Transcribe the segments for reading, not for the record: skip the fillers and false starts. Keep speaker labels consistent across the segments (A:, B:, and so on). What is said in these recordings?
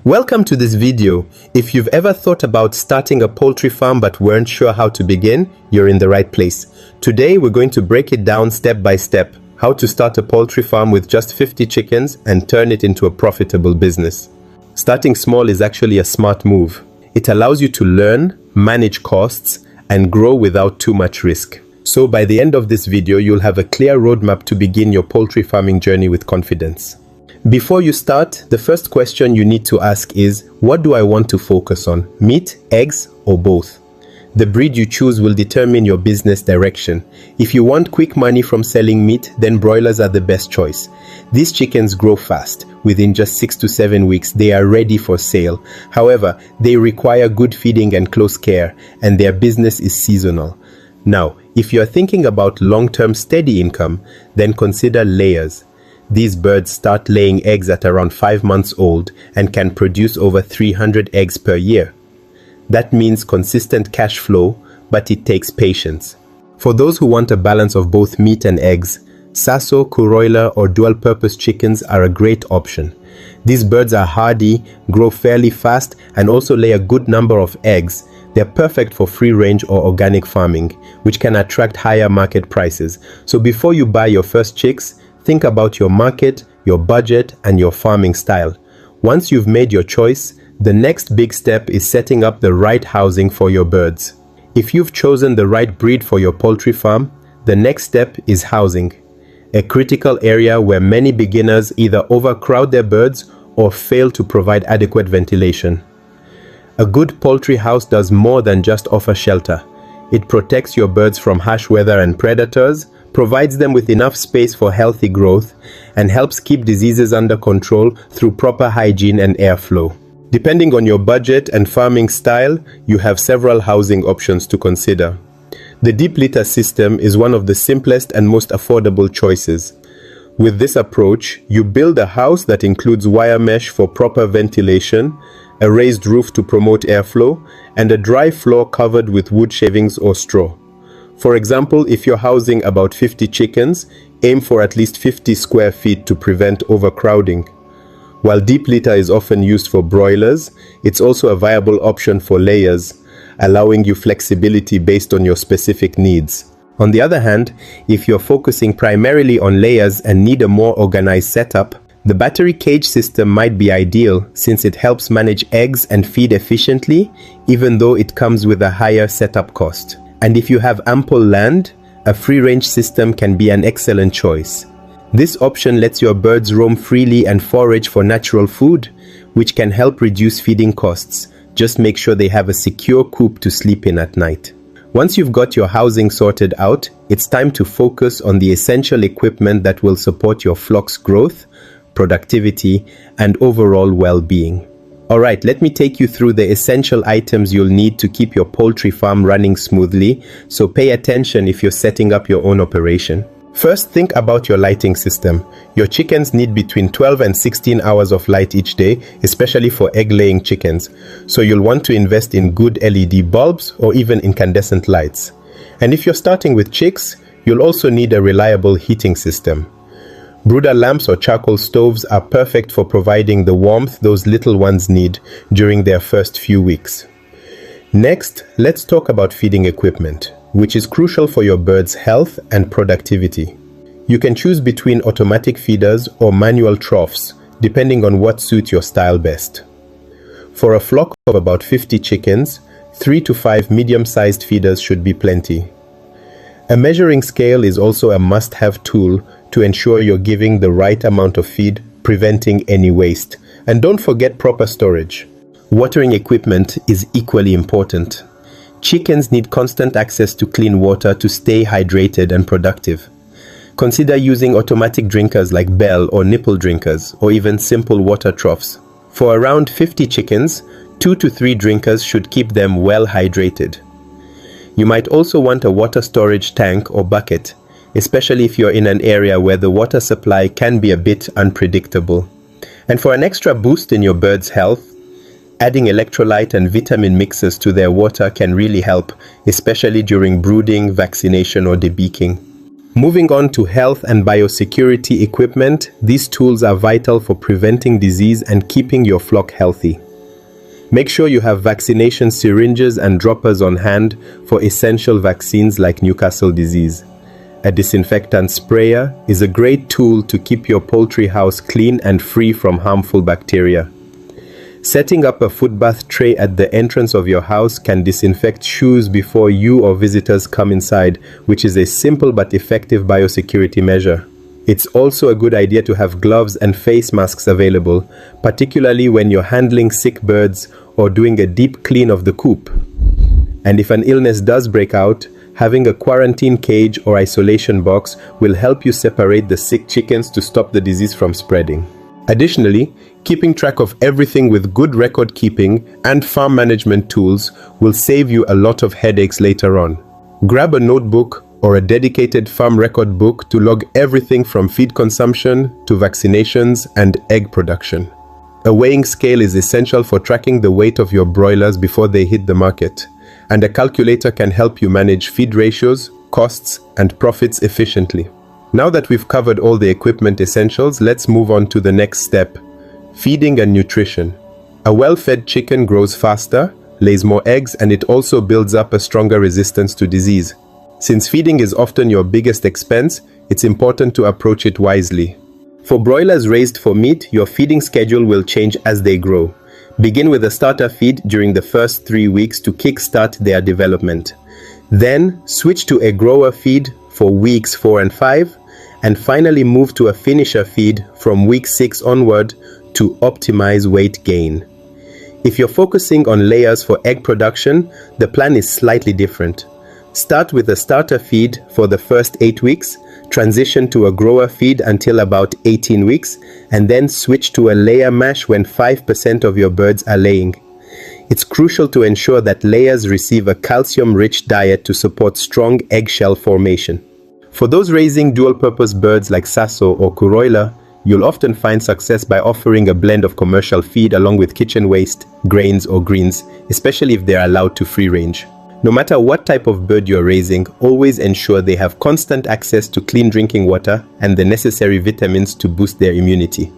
A: Welcome to this video. If you've ever thought about starting a poultry farm but weren't sure how to begin, you're in the right place. Today we're going to break it down step by step, how to start a poultry farm with just 50 chickens and turn it into a profitable business. Starting small is actually a smart move. It allows you to learn, manage costs, and grow without too much risk. So by the end of this video, you'll have a clear roadmap to begin your poultry farming journey with confidence. Before you start, the first question you need to ask is, what do I want to focus on? Meat, eggs, or both? The breed you choose will determine your business direction. If you want quick money from selling meat, then broilers are the best choice. These chickens grow fast. Within just 6 to 7 weeks, they are ready for sale. However, they require good feeding and close care, and their business is seasonal. Now, if you are thinking about long-term steady income, then consider layers. These birds start laying eggs at around 5 months old and can produce over 300 eggs per year. That means consistent cash flow, but it takes patience. For those who want a balance of both meat and eggs, Saso, Kuroiler, or dual-purpose chickens are a great option. These birds are hardy, grow fairly fast, and also lay a good number of eggs. They're perfect for free-range or organic farming, which can attract higher market prices. So before you buy your first chicks, think about your market, your budget, and your farming style. Once you've made your choice, the next big step is setting up the right housing for your birds. If you've chosen the right breed for your poultry farm, the next step is housing, a critical area where many beginners either overcrowd their birds or fail to provide adequate ventilation. A good poultry house does more than just offer shelter. It protects your birds from harsh weather and predators, provides them with enough space for healthy growth, and helps keep diseases under control through proper hygiene and airflow. Depending on your budget and farming style, you have several housing options to consider. The deep litter system is one of the simplest and most affordable choices. With this approach, you build a house that includes wire mesh for proper ventilation, a raised roof to promote airflow, and a dry floor covered with wood shavings or straw. For example, if you're housing about 50 chickens, aim for at least 50 square feet to prevent overcrowding. While deep litter is often used for broilers, it's also a viable option for layers, allowing you flexibility based on your specific needs. On the other hand, if you're focusing primarily on layers and need a more organized setup, the battery cage system might be ideal since it helps manage eggs and feed efficiently, even though it comes with a higher setup cost. And if you have ample land, a free-range system can be an excellent choice. This option lets your birds roam freely and forage for natural food, which can help reduce feeding costs. Just make sure they have a secure coop to sleep in at night. Once you've got your housing sorted out, it's time to focus on the essential equipment that will support your flock's growth, productivity, and overall well-being. Alright, let me take you through the essential items you'll need to keep your poultry farm running smoothly, so pay attention if you're setting up your own operation. First, think about your lighting system. Your chickens need between 12 and 16 hours of light each day, especially for egg-laying chickens, so you'll want to invest in good LED bulbs or even incandescent lights. And if you're starting with chicks, you'll also need a reliable heating system. Brooder lamps or charcoal stoves are perfect for providing the warmth those little ones need during their first few weeks. Next, let's talk about feeding equipment, which is crucial for your birds' health and productivity. You can choose between automatic feeders or manual troughs, depending on what suits your style best. For a flock of about 50 chickens, 3 to 5 medium-sized feeders should be plenty. A measuring scale is also a must-have tool to ensure you're giving the right amount of feed, preventing any waste. And don't forget proper storage. Watering equipment is equally important. Chickens need constant access to clean water to stay hydrated and productive. Consider using automatic drinkers like Bell or nipple drinkers, or even simple water troughs. For around 50 chickens, 2 to 3 drinkers should keep them well hydrated. You might also want a water storage tank or bucket, especially if you're in an area where the water supply can be a bit unpredictable. And for an extra boost in your bird's health, adding electrolyte and vitamin mixes to their water can really help, especially during brooding, vaccination, or debeaking. Moving on to health and biosecurity equipment, these tools are vital for preventing disease and keeping your flock healthy. Make sure you have vaccination syringes and droppers on hand for essential vaccines like Newcastle disease. A disinfectant sprayer is a great tool to keep your poultry house clean and free from harmful bacteria. Setting up a foot bath tray at the entrance of your house can disinfect shoes before you or visitors come inside, which is a simple but effective biosecurity measure. It's also a good idea to have gloves and face masks available, particularly when you're handling sick birds or doing a deep clean of the coop. And if an illness does break out, having a quarantine cage or isolation box will help you separate the sick chickens to stop the disease from spreading. Additionally, keeping track of everything with good record keeping and farm management tools will save you a lot of headaches later on. Grab a notebook or a dedicated farm record book to log everything from feed consumption to vaccinations and egg production. A weighing scale is essential for tracking the weight of your broilers before they hit the market, and a calculator can help you manage feed ratios, costs, and profits efficiently. Now that we've covered all the equipment essentials, let's move on to the next step: feeding and nutrition. A well-fed chicken grows faster, lays more eggs, and it also builds up a stronger resistance to disease. Since feeding is often your biggest expense, it's important to approach it wisely. For broilers raised for meat, your feeding schedule will change as they grow. Begin with a starter feed during the first 3 weeks to kickstart their development. Then switch to a grower feed for weeks 4 and 5, and finally move to a finisher feed from week 6 onward to optimize weight gain. If you're focusing on layers for egg production, the plan is slightly different. Start with a starter feed for the first 8 weeks, transition to a grower feed until about 18 weeks, and then switch to a layer mash when 5% of your birds are laying. It's crucial to ensure that layers receive a calcium-rich diet to support strong eggshell formation. For those raising dual-purpose birds like Saso or Kuroiler, you'll often find success by offering a blend of commercial feed along with kitchen waste, grains or greens, especially if they're allowed to free range. No matter what type of bird you're raising, always ensure they have constant access to clean drinking water and the necessary vitamins to boost their immunity.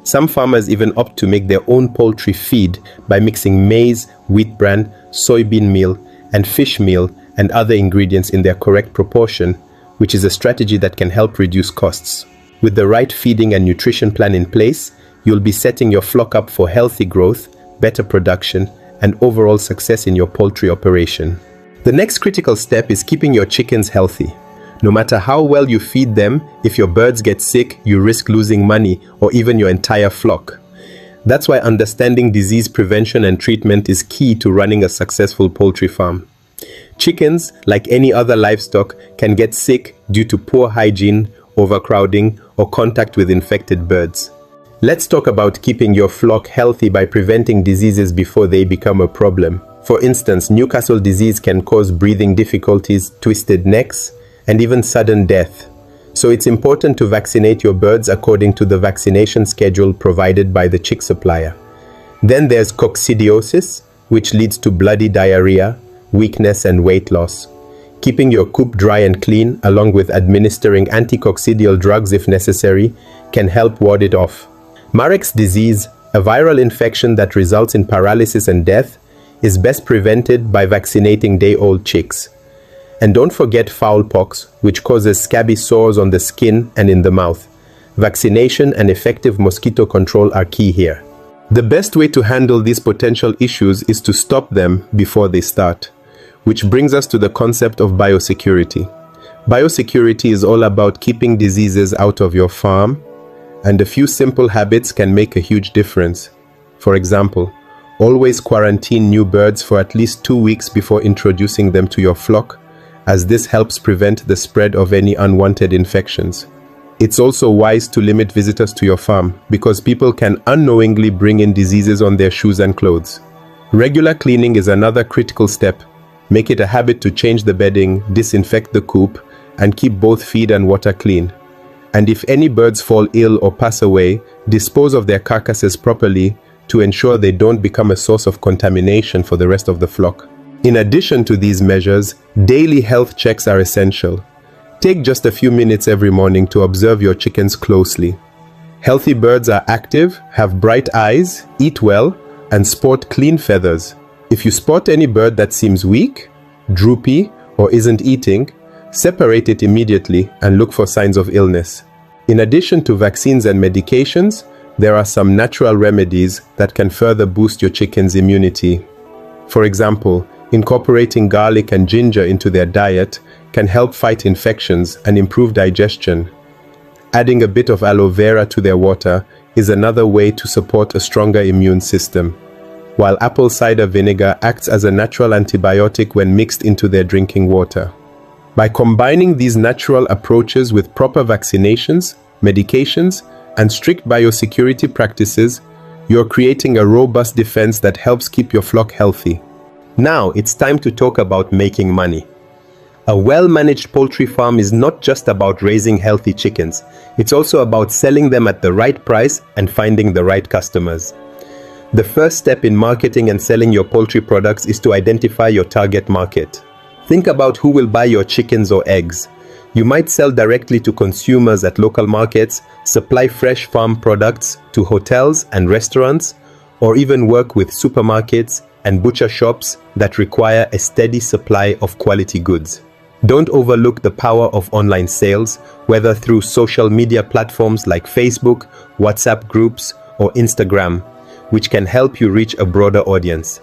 A: Some farmers even opt to make their own poultry feed by mixing maize, wheat bran, soybean meal, and fish meal and other ingredients in their correct proportion, which is a strategy that can help reduce costs. With the right feeding and nutrition plan in place, you'll be setting your flock up for healthy growth, better production, and overall success in your poultry operation. The next critical step is keeping your chickens healthy. No matter how well you feed them, if your birds get sick, you risk losing money or even your entire flock. That's why understanding disease prevention and treatment is key to running a successful poultry farm. Chickens, like any other livestock, can get sick due to poor hygiene, overcrowding, or contact with infected birds. Let's talk about keeping your flock healthy by preventing diseases before they become a problem. For instance, Newcastle disease can cause breathing difficulties, twisted necks, and even sudden death. So it's important to vaccinate your birds according to the vaccination schedule provided by the chick supplier. Then there's coccidiosis, which leads to bloody diarrhea, weakness, and weight loss. Keeping your coop dry and clean, along with administering anticoccidial drugs if necessary, can help ward it off. Marek's disease, a viral infection that results in paralysis and death, is best prevented by vaccinating day-old chicks. And don't forget foulpox, which causes scabby sores on the skin and in the mouth. Vaccination and effective mosquito control are key here. The best way to handle these potential issues is to stop them before they start, which brings us to the concept of biosecurity. Biosecurity is all about keeping diseases out of your farm, and a few simple habits can make a huge difference. For example, always quarantine new birds for at least 2 weeks before introducing them to your flock, as this helps prevent the spread of any unwanted infections. It's also wise to limit visitors to your farm, because people can unknowingly bring in diseases on their shoes and clothes. Regular cleaning is another critical step. Make it a habit to change the bedding, disinfect the coop, and keep both feed and water clean. And if any birds fall ill or pass away, dispose of their carcasses properly to ensure they don't become a source of contamination for the rest of the flock. In addition to these measures, daily health checks are essential. Take just a few minutes every morning to observe your chickens closely. Healthy birds are active, have bright eyes, eat well, and sport clean feathers. If you spot any bird that seems weak, droopy, or isn't eating, separate it immediately and look for signs of illness. In addition to vaccines and medications, there are some natural remedies that can further boost your chicken's immunity. For example, incorporating garlic and ginger into their diet can help fight infections and improve digestion. Adding a bit of aloe vera to their water is another way to support a stronger immune system, while apple cider vinegar acts as a natural antibiotic when mixed into their drinking water. By combining these natural approaches with proper vaccinations, medications, and strict biosecurity practices, you're creating a robust defense that helps keep your flock healthy. Now it's time to talk about making money. A well-managed poultry farm is not just about raising healthy chickens, it's also about selling them at the right price and finding the right customers. The first step in marketing and selling your poultry products is to identify your target market. Think about who will buy your chickens or eggs. You might sell directly to consumers at local markets, supply fresh farm products to hotels and restaurants, or even work with supermarkets and butcher shops that require a steady supply of quality goods. Don't overlook the power of online sales, whether through social media platforms like Facebook, WhatsApp groups, or Instagram, which can help you reach a broader audience.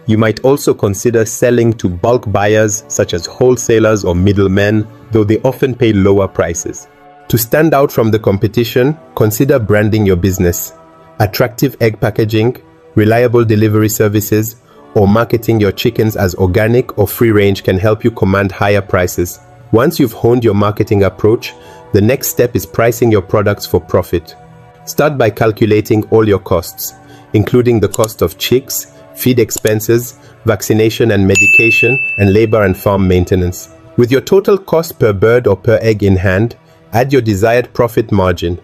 A: You might also consider selling to bulk buyers such as wholesalers or middlemen, though they often pay lower prices. To stand out from the competition, consider branding your business. Attractive egg packaging, reliable delivery services, or marketing your chickens as organic or free range can help you command higher prices. Once you've honed your marketing approach, the next step is pricing your products for profit. Start by calculating all your costs, including the cost of chicks, feed expenses, vaccination and medication, and labor and farm maintenance. With your total cost per bird or per egg in hand, add your desired profit margin,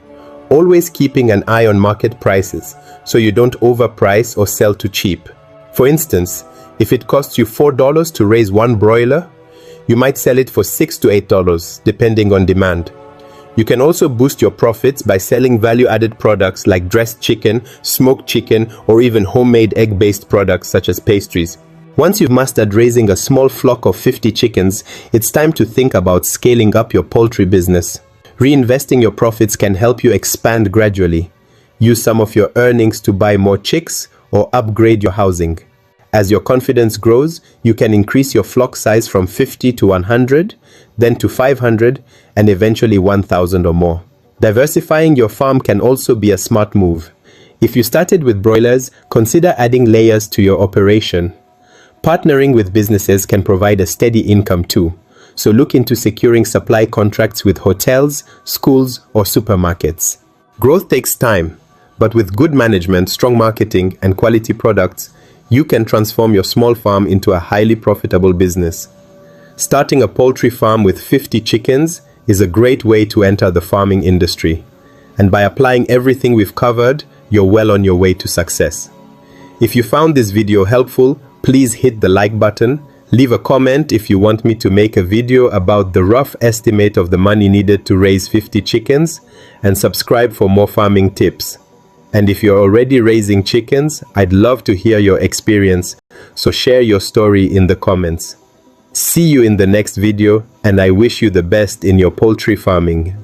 A: always keeping an eye on market prices so you don't overprice or sell too cheap. For instance, if it costs you $4 to raise one broiler, you might sell it for $6 to $8, depending on demand. You can also boost your profits by selling value-added products like dressed chicken, smoked chicken, or even homemade egg-based products such as pastries. Once you've mastered raising a small flock of 50 chickens, it's time to think about scaling up your poultry business. Reinvesting your profits can help you expand gradually. Use some of your earnings to buy more chicks or upgrade your housing. As your confidence grows, you can increase your flock size from 50 to 100, then to 500, and eventually 1,000 or more. Diversifying your farm can also be a smart move. If you started with broilers, consider adding layers to your operation. Partnering with businesses can provide a steady income too, so look into securing supply contracts with hotels, schools, or supermarkets. Growth takes time, but with good management, strong marketing, and quality products, you can transform your small farm into a highly profitable business. Starting a poultry farm with 50 chickens is a great way to enter the farming industry. And by applying everything we've covered, you're well on your way to success. If you found this video helpful, please hit the like button, leave a comment if you want me to make a video about the rough estimate of the money needed to raise 50 chickens, and subscribe for more farming tips. And if you're already raising chickens, I'd love to hear your experience, so share your story in the comments. See you in the next video, and I wish you the best in your poultry farming.